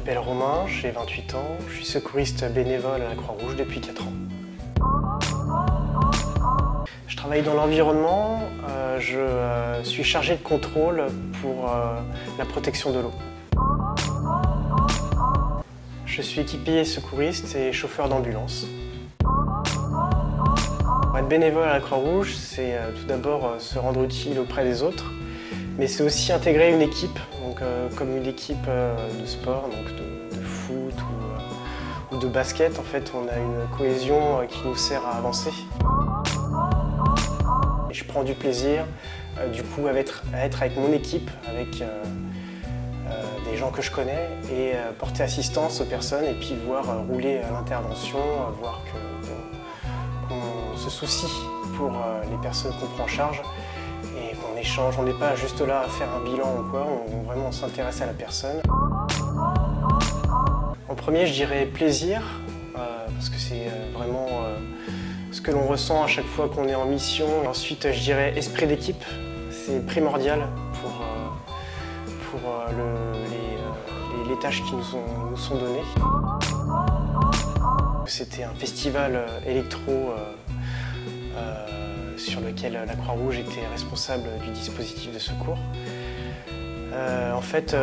m'appelle Romain, j'ai 28 ans, je suis secouriste bénévole à la Croix-Rouge depuis 4 ans. Je travaille dans l'environnement, je suis chargé de contrôle pour la protection de l'eau. Je suis équipier secouriste et chauffeur d'ambulance. Être bénévole à la Croix-Rouge, c'est tout d'abord se rendre utile auprès des autres, mais c'est aussi intégrer une équipe, donc, comme une équipe de sport, donc de foot ou de basket. En fait, on a une cohésion qui nous sert à avancer. Et je prends du plaisir du coup à être avec mon équipe, avec des gens que je connais, et porter assistance aux personnes et puis voir rouler à l'intervention, voir qu'on se soucie pour les personnes qu'on prend en charge et qu'on échange. On n'est pas juste là à faire un bilan ou quoi, vraiment on s'intéresse à la personne. En premier, je dirais plaisir, parce que c'est vraiment ce que l'on ressent à chaque fois qu'on est en mission. Ensuite, je dirais esprit d'équipe, c'est primordial pour les tâches qui nous sont données. C'était un festival électro sur lequel la Croix-Rouge était responsable du dispositif de secours. En fait,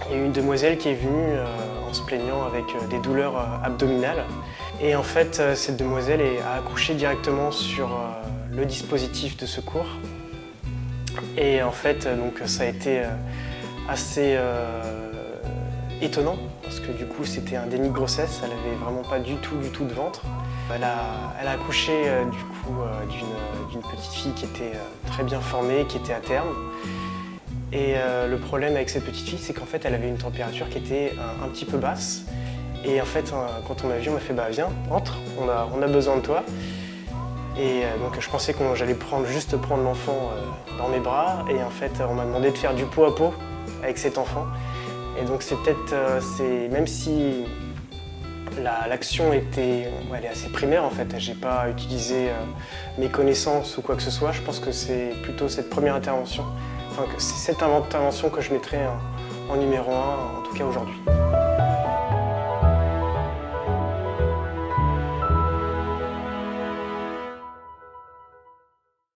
il y a eu une demoiselle qui est venue en se plaignant avec des douleurs abdominales. Et en fait, cette demoiselle a accouché directement sur le dispositif de secours. Et en fait, donc, ça a été assez étonnant, parce que du coup, c'était un déni de grossesse. Elle n'avait vraiment pas du tout de ventre. Elle a accouché du coup d'une petite fille qui était très bien formée, qui était à terme. Et le problème avec cette petite fille, c'est qu'en fait, elle avait une température qui était un petit peu basse. Et en fait, quand on m'a vu, on m'a fait bah, viens, entre, on a besoin de toi. Et donc je pensais que j'allais juste prendre l'enfant dans mes bras. Et en fait, on m'a demandé de faire du pot à pot avec cet enfant. Et donc c'est peut-être, même si l'action était assez primaire en fait, j'ai pas utilisé mes connaissances ou quoi que ce soit, je pense que c'est plutôt cette première intervention, enfin c'est cette intervention que je mettrais en numéro 1, en tout cas aujourd'hui.